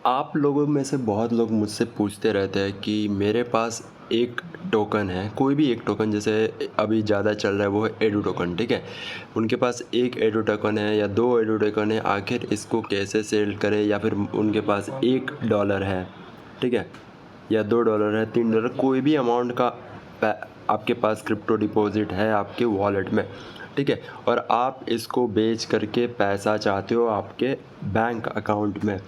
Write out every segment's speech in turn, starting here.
आप लोगों में से बहुत लोग मुझसे पूछते रहते हैं कि मेरे पास एक टोकन है, कोई भी एक टोकन, जैसे अभी ज़्यादा चल रहा है वो है एडू टोकन, ठीक है। उनके पास एक एडू टोकन है या दो एडू टोकन है, आखिर इसको कैसे सेल करें। या फिर उनके पास $1 है, ठीक है, या $2 है, $3, कोई भी अमाउंट का आपके पास क्रिप्टो डिपॉजिट है आपके वॉलेट में, ठीक है, और आप इसको बेच करके पैसा चाहते हो आपके बैंक अकाउंट में।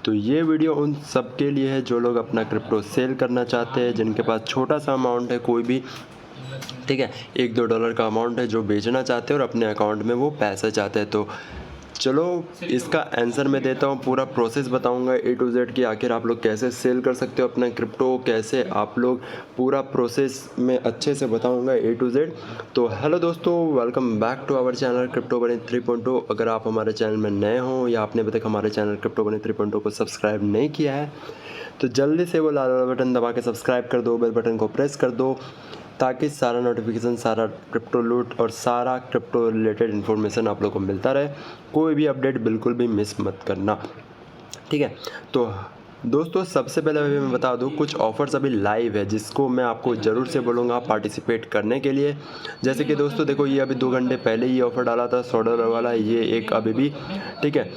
तो ये वीडियो उन सब के लिए है जो लोग अपना क्रिप्टो सेल करना चाहते हैं, जिनके पास छोटा सा अमाउंट है, कोई भी, ठीक है, $1-2 का अमाउंट है, जो बेचना चाहते हैं और अपने अकाउंट में वो पैसा चाहते हैं। तो चलो इसका आंसर मैं देता हूँ, पूरा प्रोसेस बताऊँगा A to Z कि आखिर आप लोग कैसे सेल कर सकते हो अपना क्रिप्टो, कैसे आप लोग, पूरा प्रोसेस में अच्छे से बताऊँगा A to Z। तो हेलो दोस्तों, welcome back to our channel crypto bunny 3.0। अगर आप हमारे चैनल में नए हो या आपने अभी तक हमारे चैनल क्रिप्टो बनी 3.0 को सब्सक्राइब नहीं किया है तो जल्दी से वो लाल वाला बटन दबा के सब्सक्राइब कर दो, बेल बटन को प्रेस कर दो, ताकि सारा नोटिफिकेशन, सारा क्रिप्टो लूट और सारा क्रिप्टो रिलेटेड इन्फॉर्मेशन आप लोग को मिलता रहे। कोई भी अपडेट बिल्कुल भी मिस मत करना, ठीक है। तो दोस्तों सबसे पहले अभी मैं बता दूं, कुछ ऑफ़र्स अभी लाइव है जिसको मैं आपको ज़रूर से बोलूँगा पार्टिसिपेट करने के लिए। जैसे कि दोस्तों देखो, ये अभी 2 घंटे पहले ये ऑफ़र डाला था $100 वाला, ये एक अभी भी, ठीक है,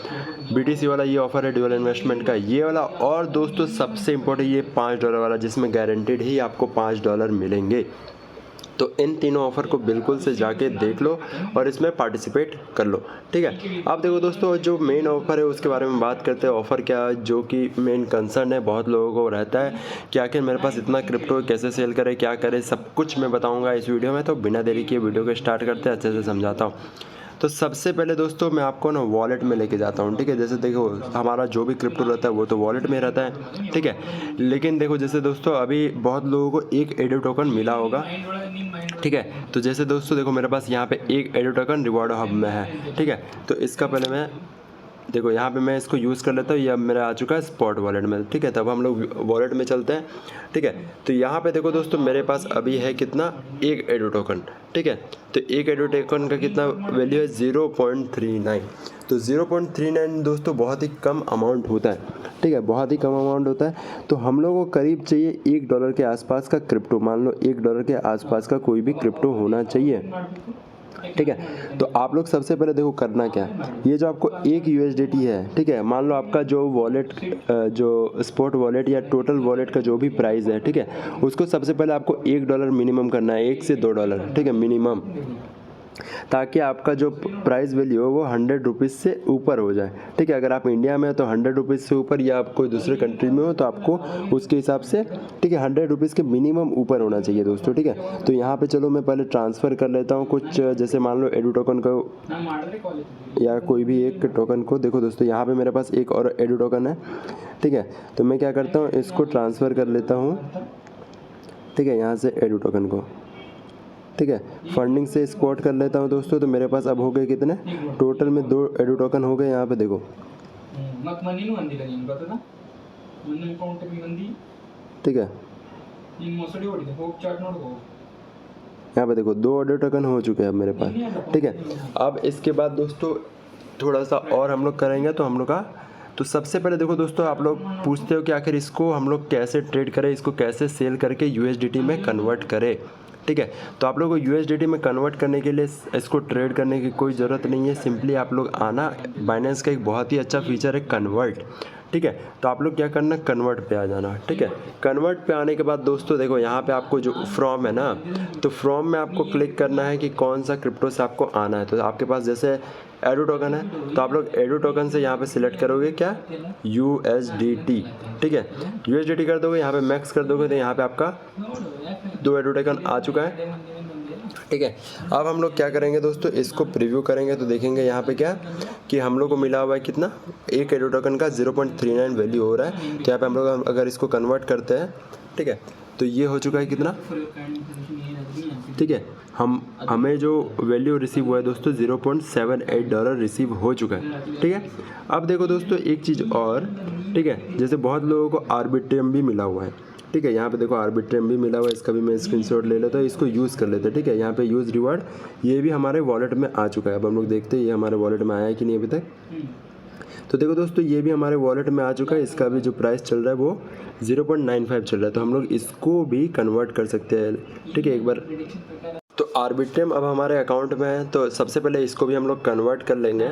BTC वाला ये ऑफ़र है ड्यूअल इन्वेस्टमेंट का ये वाला। और दोस्तों सबसे इम्पोर्टेंट ये $5 वाला, जिसमें गारंटेड ही आपको $5 मिलेंगे। तो इन तीनों ऑफ़र को बिल्कुल से जाके देख लो और इसमें पार्टिसिपेट कर लो, ठीक है। अब देखो दोस्तों, जो मेन ऑफ़र है उसके बारे में बात करते हैं। ऑफ़र क्या है, जो कि मेन कंसर्न है बहुत लोगों को रहता है कि आखिर मेरे पास इतना क्रिप्टो कैसे सेल करें, क्या करें, सब कुछ मैं बताऊंगा इस वीडियो में। तो बिना देरी किए वीडियो को स्टार्ट करते हैं, अच्छे से समझाता हूँ। तो सबसे पहले दोस्तों मैं आपको ना वॉलेट में लेके जाता हूँ, ठीक है। जैसे देखो, हमारा जो भी क्रिप्टो रहता है वो तो वॉलेट में रहता है, ठीक है। लेकिन देखो, जैसे दोस्तों अभी बहुत लोगों को एक एडू टोकन मिला होगा, ठीक है। तो जैसे दोस्तों देखो, मेरे पास यहाँ पे एक एडू टोकन रिवॉर्ड हब में है, ठीक है। तो इसका पहले मैं देखो, यहाँ पे मैं इसको यूज़ कर लेता हूँ। ये अब मेरा आ चुका है स्पॉट वॉलेट में, ठीक है। तब हम लोग वॉलेट में चलते हैं, ठीक है। तो यहाँ पे देखो दोस्तों, मेरे पास अभी है कितना, एक एडू टोकन, ठीक है। तो एक एडू टोकन का कितना वैल्यू है, 0.39। तो 0.39 दोस्तों बहुत ही कम अमाउंट होता है, ठीक है, बहुत ही कम अमाउंट होता है। तो हम लोगों को करीब चाहिए $1 के आसपास का क्रिप्टो, मान लो $1 के आसपास का कोई भी क्रिप्टो होना चाहिए, ठीक है। तो आप लोग सबसे पहले देखो करना क्या, ये जो आपको एक USDT है, ठीक है, मान लो आपका जो वॉलेट, जो स्पॉट वॉलेट या टोटल वॉलेट का जो भी प्राइस है, ठीक है, उसको सबसे पहले आपको $1 मिनिमम करना है, $1 से $2, ठीक है, मिनिमम, ताकि आपका जो प्राइस वैल्यू हो वो ₹100 से ऊपर हो जाए, ठीक है। अगर आप इंडिया में हो तो ₹100 से ऊपर, या आप कोई दूसरे कंट्री में हो तो आपको उसके हिसाब से, ठीक है, ₹100 के मिनिमम ऊपर होना चाहिए दोस्तों, ठीक है। तो यहाँ पे चलो मैं पहले ट्रांसफ़र कर लेता हूँ कुछ, जैसे मान लो एडू टोकन को या कोई भी एक टोकन को। देखो दोस्तों, यहाँ पे मेरे पास एक और एडू टोकन है, ठीक है। तो मैं क्या करता हूँ, इसको ट्रांसफ़र कर लेता हूँ, ठीक है, यहाँ से एडू टोकन को, ठीक है, फंडिंग से स्पॉट कर लेता हूँ दोस्तों। तो मेरे पास अब हो गए कितने, टोटल में 2 एडू टोकन हो गए। यहाँ पे देखो, ठीक है, यहाँ पे देखो 2 एडू टोकन हो चुके हैं अब मेरे पास, ठीक है। अब इसके बाद दोस्तों थोड़ा सा और हम लोग करेंगे तो हम लोग का, तो सबसे पहले देखो दोस्तों, आप लोग पूछते हो कि आखिर इसको हम लोग कैसे ट्रेड करें, इसको कैसे सेल करके USDT में कन्वर्ट करें, ठीक है। तो आप लोगों को USDT में कन्वर्ट करने के लिए इसको ट्रेड करने की कोई ज़रूरत नहीं है। सिंपली आप लोग आना, बाइनेंस का एक बहुत ही अच्छा फीचर है कन्वर्ट, ठीक है। तो आप लोग क्या करना, कन्वर्ट पे आ जाना, ठीक है। कन्वर्ट पे आने के बाद दोस्तों देखो, यहाँ पे आपको जो फ्रॉम है ना, तो फ्रॉम में आपको क्लिक करना है कि कौन सा क्रिप्टो से आपको आना है। तो आपके पास जैसे एडू टोकन है, तो आप लोग एडू टोकन से यहाँ पे सिलेक्ट करोगे क्या, USDT, ठीक है। USDT कर दोगे, यहाँ पे मैक्स कर दोगे, तो यहाँ पे आपका 2 एडू टोकन आ चुका है, ठीक है। अब हम लोग क्या करेंगे दोस्तों, इसको प्रीव्यू करेंगे तो देखेंगे यहाँ पे क्या कि हम लोग को मिला हुआ है कितना, एक एडू टोकन का 0.39 वैल्यू हो रहा है। तो यहाँ पे हम लोग अगर इसको कन्वर्ट करते हैं, ठीक है, तो ये हो चुका है कितना, ठीक है, हमें जो वैल्यू रिसीव हुआ है दोस्तों, $0.78 रिसीव हो चुका है, ठीक है। अब देखो दोस्तों एक चीज़ और, ठीक है, जैसे बहुत लोगों को आर्बिट्रियम भी मिला हुआ है, ठीक है। यहाँ पे देखो आर्बिट्रियम भी मिला हुआ है, इसका भी मैं स्क्रीनशॉट ले लेता हूँ, इसको यूज़ कर लेते हैं, ठीक है। यहाँ पे यूज़ रिवार्ड, ये भी हमारे वॉलेट में आ चुका है। अब हम लोग देखते हैं ये हमारे वॉलेट में आया है कि नहीं अभी तक। तो देखो दोस्तों ये भी हमारे वॉलेट में आ चुका है, इसका भी जो प्राइस चल रहा है वो 0.95 चल रहा है, तो हम लोग इसको भी कन्वर्ट कर सकते हैं, ठीक है। एक बार तो आर्बिट्रियम अब हमारे अकाउंट में है, तो सबसे पहले इसको भी हम लोग कन्वर्ट कर लेंगे,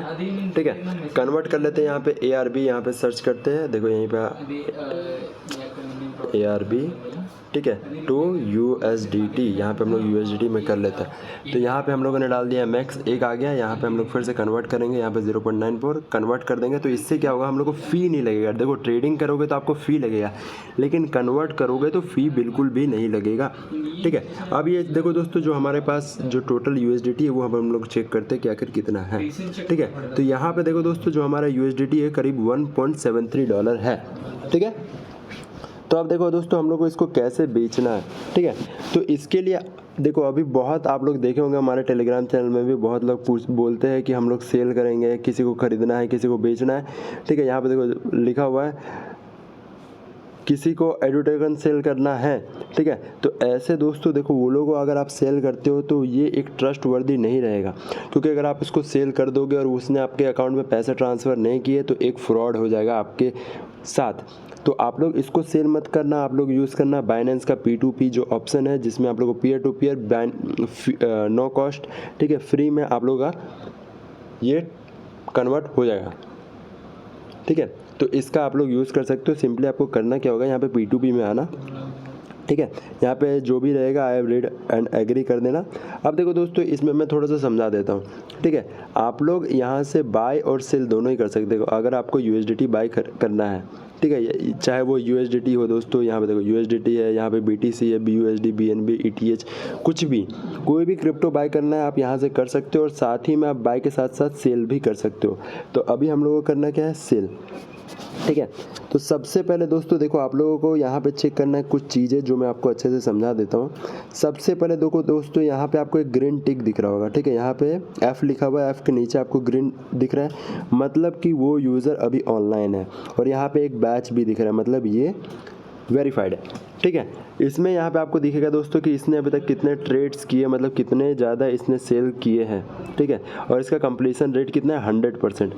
ठीक है। कन्वर्ट कर लेते हैं, यहाँ पे ARB यहाँ पे सर्च करते हैं, देखो यहीं पे ARB, ठीक है, टू USDT, यहाँ पे हम लोग USDT में कर लेते हैं। तो यहाँ पे हम लोगों ने डाल दिया मैक्स, एक आ गया, यहाँ पे हम लोग फिर से कन्वर्ट करेंगे, यहाँ पे 0.94 कन्वर्ट कर देंगे। तो इससे क्या होगा, हम लोग को फ़ी नहीं लगेगा। देखो ट्रेडिंग करोगे तो आपको फ़ी लगेगा, लेकिन कन्वर्ट करोगे तो फ़ी बिल्कुल भी नहीं लगेगा, ठीक है। अब ये देखो दोस्तों जो हमारे पास जो टोटल USDT है वो हम लोग चेक करते हैं कि आखिर कितना है, ठीक है। तो यहाँ पे देखो दोस्तों जो हमारा USDT है करीब $1.73 है, ठीक है। तो अब देखो दोस्तों हम लोग को इसको कैसे बेचना है, ठीक है। तो इसके लिए देखो अभी बहुत आप लोग देखे होंगे हमारे टेलीग्राम चैनल में भी बहुत लोग बोलते हैं कि हम लोग सेल करेंगे, किसी को ख़रीदना है, किसी को बेचना है, ठीक है। यहाँ पे देखो लिखा हुआ है किसी को एडवर्टाइजमेंट सेल करना है, ठीक है। तो ऐसे दोस्तों देखो वो लोगों अगर आप सेल करते हो तो ये एक ट्रस्ट वर्दी नहीं रहेगा, क्योंकि अगर आप उसको सेल कर दोगे और उसने आपके अकाउंट में पैसे ट्रांसफ़र नहीं किए तो एक फ्रॉड हो जाएगा आपके साथ। तो आप लोग इसको सेल मत करना, आप लोग यूज़ करना बाइनेंस का P2P जो ऑप्शन है, जिसमें आप लोग को peer to peer no cost, ठीक है, फ्री में आप लोग का ये कन्वर्ट हो जाएगा, ठीक है। तो इसका आप लोग यूज़ कर सकते हो। सिंपली आपको करना क्या होगा, यहाँ पे P2P में आना, ठीक है। यहाँ पे जो भी रहेगा I have read and agree कर देना। अब देखो दोस्तों इसमें मैं थोड़ा सा समझा देता हूँ, ठीक है। आप लोग यहाँ से बाय और सेल दोनों ही कर सकते हो। अगर आपको USDT बाय करना है, ठीक है, चाहे वो USDT हो दोस्तों, यहाँ पे देखो USDT है, यहाँ पे BTC है, BUSD, BNB, ETH, कुछ भी कोई भी क्रिप्टो बाय करना है आप यहाँ से कर सकते हो, और साथ ही में आप बाय के साथ साथ सेल भी कर सकते हो। तो अभी हम लोगों को करना क्या है, सेल, ठीक है। तो सबसे पहले दोस्तों देखो आप लोगों को यहाँ पे चेक करना है कुछ चीज़ें जो मैं आपको अच्छे से समझा देता हूँ। सबसे पहले देखो दोस्तों यहाँ पे आपको एक ग्रीन टिक दिख रहा होगा, ठीक है। यहाँ पे F लिखा हुआ है, F के नीचे आपको ग्रीन दिख रहा है, मतलब कि वो यूज़र अभी ऑनलाइन है। और यहाँ पे एक बैच भी दिख रहा है, मतलब ये वेरीफाइड है, ठीक है। इसमें यहाँ पे आपको दिखेगा दोस्तों कि इसने अभी तक कितने ट्रेड्स किए, मतलब कितने ज़्यादा इसने सेल किए हैं, ठीक है। और इसका कंप्लीशन रेट कितना है, 100%,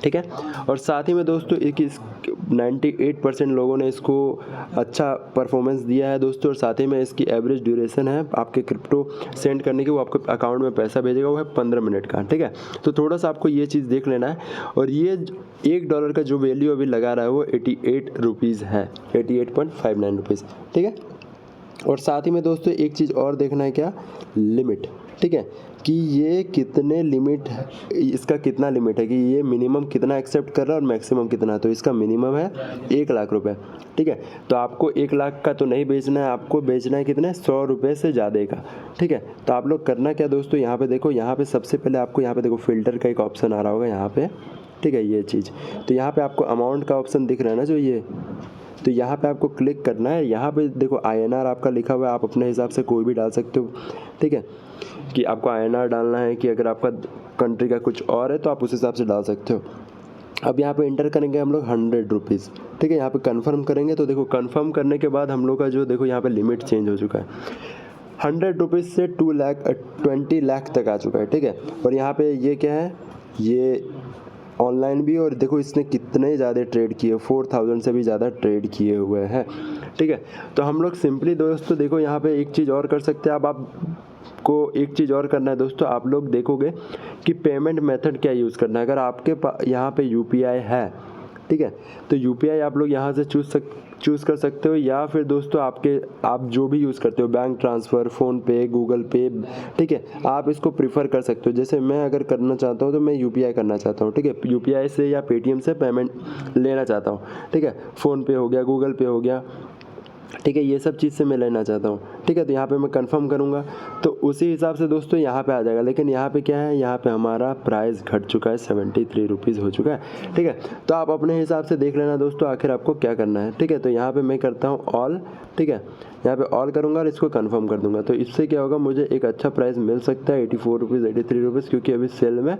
ठीक है। और साथ ही में दोस्तों एक 98% लोगों ने इसको अच्छा परफॉर्मेंस दिया है दोस्तों, और साथ ही में इसकी एवरेज ड्यूरेशन है आपके क्रिप्टो सेंड करने की, वो आपके अकाउंट में पैसा भेजेगा वो है 15 मिनट का, ठीक है। तो थोड़ा सा आपको ये चीज़ देख लेना है। और ये $1 का जो वैल्यू अभी लगा रहा है वो 88 रुपीज़ है, 88.59 रुपीज़, ठीक है। और साथ ही में दोस्तों एक चीज़ और देखना है, क्या, लिमिट, ठीक है, कि ये कितने लिमिट, इसका कितना लिमिट है, कि ये मिनिमम कितना एक्सेप्ट कर रहा है और मैक्सिमम कितना है। तो इसका मिनिमम है 1 लाख रुपए, ठीक है। तो आपको 1 लाख का तो नहीं बेचना है, आपको बेचना है कितने, 100 रुपये से ज़्यादा का, ठीक है। तो आप लोग करना क्या दोस्तों, यहाँ पे देखो, यहाँ पे सबसे पहले आपको यहाँ पे देखो फिल्टर का एक ऑप्शन आ रहा होगा यहाँ पे, ठीक है, ये चीज़। तो यहाँ पे आपको अमाउंट का ऑप्शन दिख रहा है ना जो ये, तो यहाँ पे आपको क्लिक करना है। यहाँ पे देखो INR आपका लिखा हुआ है, आप अपने हिसाब से कोई भी डाल सकते हो, ठीक है, कि आपको INR डालना है कि अगर आपका कंट्री का कुछ और है तो आप उस हिसाब से डाल सकते हो। अब यहाँ पे इंटर करेंगे हम लोग 100 रुपीज़, ठीक है। यहाँ पे कंफर्म करेंगे, तो देखो कंफर्म करने के बाद हम लोग का जो देखो यहाँ पे लिमिट चेंज हो चुका है, 100 रुपीज़ से 20 लाख तक आ चुका है, ठीक है। और यहाँ पे ये क्या है, ये ऑनलाइन भी, और देखो इसने कितने ज़्यादा ट्रेड किए, 4000 से भी ज़्यादा ट्रेड किए हुए हैं, ठीक है। तो हम लोग सिंपली दोस्तों देखो यहाँ पे एक चीज़ और कर सकते हैं। अब आपको एक चीज़ और करना है दोस्तों, आप लोग देखोगे कि पेमेंट मेथड क्या यूज़ करना है। अगर आपके यहाँ पे UPI है, ठीक है, तो UPI आप लोग यहाँ से चूज़ कर सकते हो, या फिर दोस्तों आप जो भी यूज़ करते हो, बैंक ट्रांसफ़र, फ़ोनपे, गूगल पे, ठीक है, आप इसको प्रीफर कर सकते हो। जैसे मैं अगर करना चाहता हूँ तो मैं UPI करना चाहता हूँ, ठीक है, UPI से या पेटीएम से पेमेंट लेना चाहता हूँ, ठीक है, फ़ोनपे हो गया, गूगल पे हो गया, ठीक है, ये सब चीज़ से मैं लेना चाहता हूँ, ठीक है। तो यहाँ पे मैं कंफर्म करूँगा तो उसी हिसाब से दोस्तों यहाँ पे आ जाएगा। लेकिन यहाँ पे क्या है, यहाँ पे हमारा प्राइस घट चुका है, 73 रुपीज़ हो चुका है, ठीक है। तो आप अपने हिसाब से देख लेना दोस्तों आखिर आपको क्या करना है, ठीक है। तो यहाँ पे मैं करता हूँ ऑल, ठीक है, यहाँ पे ऑल करूँगा और इसको कंफर्म कर दूँगा। तो इससे क्या होगा, मुझे एक अच्छा प्राइस मिल सकता है, 84 रुपीज़, 83 रुपीज़, क्योंकि अभी सेल में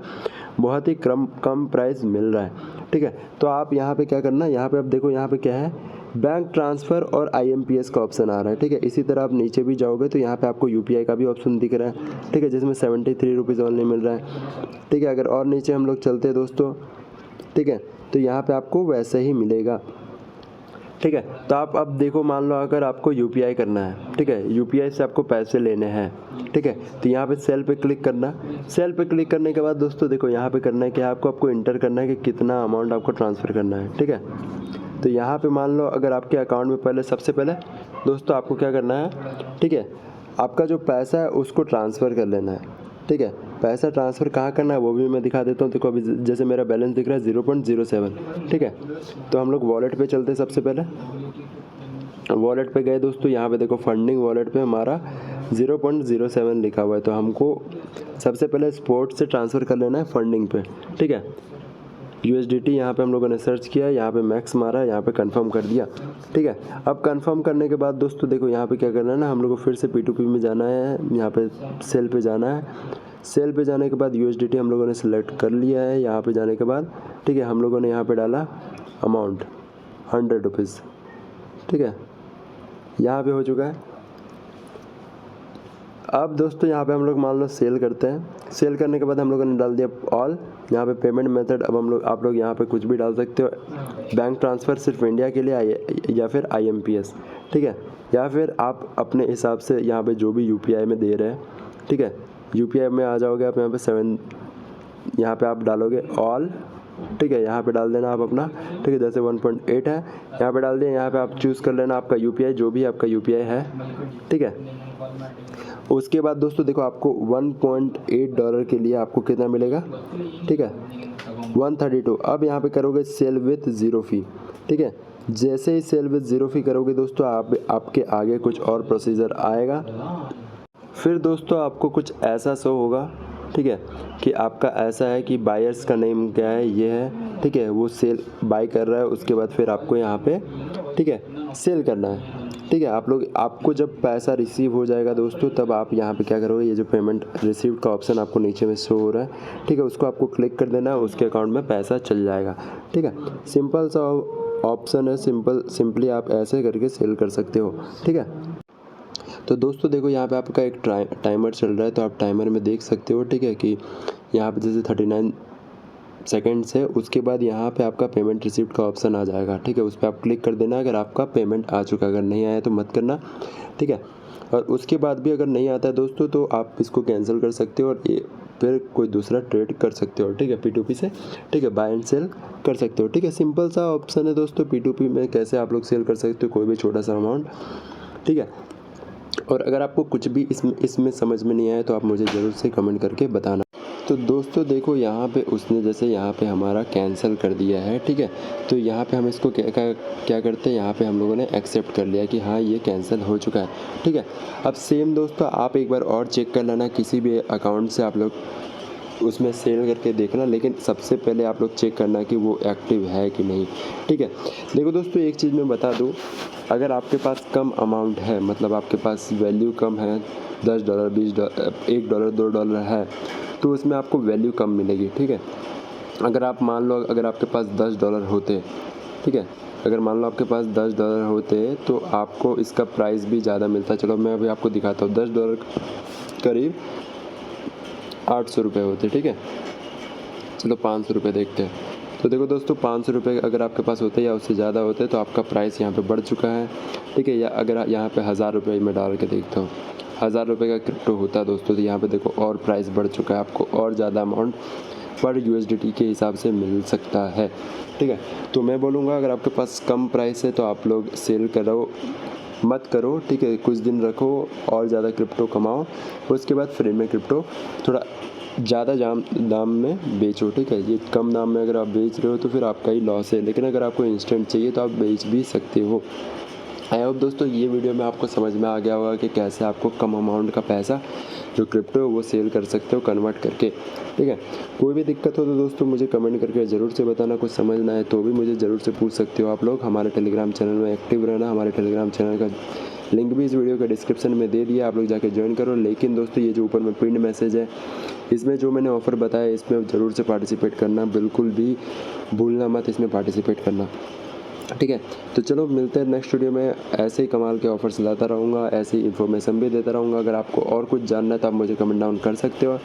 बहुत ही कम प्राइस मिल रहा है, ठीक है। तो आप यहाँ पे क्या करना, यहाँ पे आप देखो यहाँ पे क्या है, बैंक ट्रांसफ़र और IMPS का ऑप्शन आ रहा है, ठीक है। इसी तरह आप नीचे भी जाओगे तो यहाँ पे आपको UPI का भी ऑप्शन दिख रहा है, ठीक है, जिसमें 73 रुपीज़ ऑनली मिल रहा है, ठीक है। अगर और नीचे हम लोग चलते हैं दोस्तों, ठीक है। तो यहाँ पे आपको वैसे ही मिलेगा, ठीक है। तो आप अब देखो, मान लो अगर आपको यूपीआई करना है, ठीक है, यूपीआई से आपको पैसे लेने हैं, ठीक है, तो यहाँ पे सेल पे क्लिक करना। सेल पे क्लिक करने के बाद दोस्तों देखो यहाँ पे करना है कि आपको इंटर करना है कि कितना अमाउंट आपको ट्रांसफ़र करना है, ठीक है। तो यहाँ पे मान लो अगर आपके अकाउंट में पहले सबसे पहले दोस्तों आपको क्या करना है, ठीक है, आपका जो पैसा है उसको ट्रांसफ़र कर लेना है, ठीक है। पैसा ट्रांसफ़र कहाँ करना है वो भी मैं दिखा देता हूँ। देखो अभी जैसे मेरा बैलेंस दिख रहा है 0.07, ठीक है। तो हम लोग वॉलेट पे चलते हैं। सबसे पहले वॉलेट पे गए दोस्तों, यहाँ पे देखो फंडिंग वॉलेट पे हमारा 0.07 लिखा हुआ है। तो हमको सबसे पहले स्पॉट से ट्रांसफ़र कर लेना है फंडिंग पे, ठीक है। USDT यहाँ पे हम लोगों ने सर्च किया, यहाँ पे मैक्स मारा, यहाँ पे कंफर्म कर दिया, ठीक है। अब कंफर्म करने के बाद दोस्तों देखो यहाँ पे क्या करना है ना, हम लोग को फिर से P2P में जाना है, यहाँ पे सेल पे जाना है। सेल पे जाने के बाद USDT हम लोगों ने सिलेक्ट कर लिया है। यहाँ पे जाने के बाद ठीक है, हम लोगों ने यहाँ पे डाला अमाउंट 100 रुपीज़, ठीक है, यहाँ पे हो चुका है। अब दोस्तों यहाँ पे हम लोग मान लो सेल करते हैं। सेल करने के बाद हम लोगों ने डाल दिया ऑल, यहाँ पे पेमेंट मेथड। अब आप लोग यहाँ पे कुछ भी डाल सकते हो, बैंक ट्रांसफ़र सिर्फ इंडिया के लिए या फिर IMPS, ठीक है, या फिर आप अपने हिसाब से यहाँ पे जो भी UPI में दे रहे हैं, ठीक है। UPI में आ जाओगे आप, यहाँ पे 7, यहाँ पे आप डालोगे ऑल, ठीक है, यहाँ पे डाल देना आप अपना, ठीक है, जैसे 1.8 है यहाँ पे डाल दिया। यहाँ पे आप चूज़ कर लेना आपका UPI, जो भी आपका UPI है, ठीक है। उसके बाद दोस्तों देखो आपको $1.8 के लिए आपको कितना मिलेगा, ठीक है, 132। अब यहाँ पे करोगे सेल विथ ज़ीरो फ़ी, ठीक है। जैसे ही सेल विथ ज़ीरो फ़ी करोगे दोस्तों आपके आगे कुछ और प्रोसीजर आएगा। फिर दोस्तों आपको कुछ ऐसा शो होगा, ठीक है, कि आपका ऐसा है कि बायर्स का नेम क्या है, ये है, ठीक है, वो सेल बाय कर रहा है। उसके बाद फिर आपको यहाँ पे, ठीक है, सेल करना है, ठीक है। आपको जब पैसा रिसीव हो जाएगा दोस्तों, तब आप यहाँ पे क्या करोगे, ये जो पेमेंट रिसीव्ड का ऑप्शन आपको नीचे में शो हो रहा है, ठीक है, उसको आपको क्लिक कर देना है, उसके अकाउंट में पैसा चल जाएगा, ठीक है। सिंपल सा ऑप्शन है, सिंपली आप ऐसे करके सेल कर सकते हो, ठीक है। तो दोस्तों देखो यहाँ पे आपका एक टाइमर चल रहा है, तो आप टाइमर में देख सकते हो, ठीक है, कि यहाँ पे जैसे 39 सेकेंड्स है। उसके बाद यहाँ पे आपका पेमेंट रिसिप्ट का ऑप्शन आ जाएगा, ठीक है, उस पर आप क्लिक कर देना अगर आपका पेमेंट आ चुका। अगर नहीं आया तो मत करना, ठीक है। और उसके बाद भी अगर नहीं आता है दोस्तों, तो आप इसको कैंसिल कर सकते हो और फिर कोई दूसरा ट्रेड कर सकते हो, ठीक है, P2P से, ठीक है, बाय एंड सेल कर सकते हो, ठीक है। सिंपल सा ऑप्शन है दोस्तों P2P में, कैसे आप लोग सेल कर सकते हो कोई भी छोटा सा अमाउंट, ठीक है। और अगर आपको कुछ भी इसमें समझ में नहीं आया तो आप मुझे ज़रूर से कमेंट करके बताना। तो दोस्तों देखो यहाँ पे उसने जैसे यहाँ पे हमारा कैंसिल कर दिया है, ठीक है। तो यहाँ पे हम इसको क्या करते हैं, यहाँ पे हम लोगों ने एक्सेप्ट कर लिया कि हाँ ये कैंसिल हो चुका है, ठीक है। अब सेम दोस्तों आप एक बार और चेक कर लेना, किसी भी अकाउंट से आप लोग उसमें सेल करके देखना, लेकिन सबसे पहले आप लोग चेक करना कि वो एक्टिव है कि नहीं, ठीक है। देखो दोस्तों एक चीज़ मैं बता दूँ, अगर आपके पास कम अमाउंट है, मतलब आपके पास वैल्यू कम है, $10, $20, $1, $2 है, तो उसमें आपको वैल्यू कम मिलेगी, ठीक है। अगर आप मान लो अगर आपके पास $10 होते, ठीक है, अगर मान लो आपके पास $10 होते तो आपको इसका प्राइस भी ज़्यादा मिलता। चलो मैं अभी आपको दिखाता हूँ, $10 करीब 800 रुपये होते, ठीक है। चलो 500 रुपये देखते हैं। तो देखो दोस्तों 500 रुपये अगर आपके पास होते या उससे ज़्यादा होते तो आपका प्राइस यहाँ पे बढ़ चुका है, ठीक है। या अगर यहाँ पे 1000 रुपये में डाल के देखता हूँ, 1000 रुपये का क्रिप्टो होता दोस्तों, तो यहाँ पे देखो और प्राइस बढ़ चुका है, आपको और ज़्यादा अमाउंट पर USDT के हिसाब से मिल सकता है, ठीक है। तो मैं बोलूँगा अगर आपके पास कम प्राइस है तो आप लोग सेल करो मत करो, ठीक है, कुछ दिन रखो और ज़्यादा क्रिप्टो कमाओ, उसके बाद फ्री में क्रिप्टो थोड़ा ज़्यादा दाम में बेचो, ठीक है। ये कम दाम में अगर आप बेच रहे हो तो फिर आपका ही लॉस है, लेकिन अगर आपको इंस्टेंट चाहिए तो आप बेच भी सकते हो। आई होप दोस्तों ये वीडियो में आपको समझ में आ गया होगा कि कैसे आपको कम अमाउंट का पैसा जो क्रिप्टो है वो सेल कर सकते हो कन्वर्ट करके, ठीक है। कोई भी दिक्कत हो तो दोस्तों मुझे कमेंट करके ज़रूर से बताना, कुछ समझ ना आए तो भी मुझे ज़रूर से पूछ सकते हो आप लोग। हमारे टेलीग्राम चैनल में एक्टिव रहना, हमारे टेलीग्राम चैनल का लिंक भी इस वीडियो के डिस्क्रिप्शन में दे दिया, आप लोग जाके ज्वाइन करो। लेकिन दोस्तों ये जो ऊपर में पिन मैसेज है, इसमें जो मैंने ऑफ़र बताया इसमें ज़रूर से पार्टिसिपेट करना, बिल्कुल भी भूलना मत इसमें पार्टिसिपेट करना, ठीक है। तो चलो मिलते हैं नेक्स्ट वीडियो में, ऐसे ही कमाल के ऑफर्स लाता रहूँगा, ऐसे ही इन्फॉर्मेशन भी देता रहूँगा। अगर आपको और कुछ जानना है तो आप मुझे कमेंट डाउन कर सकते हो।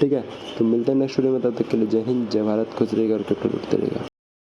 ठीक है, तो मिलते हैं नेक्स्ट वीडियो में, तब तक के लिए जय हिंद, जय भारत, खुश रहिएगा और क्रिप्टो लूटते रहिएगा।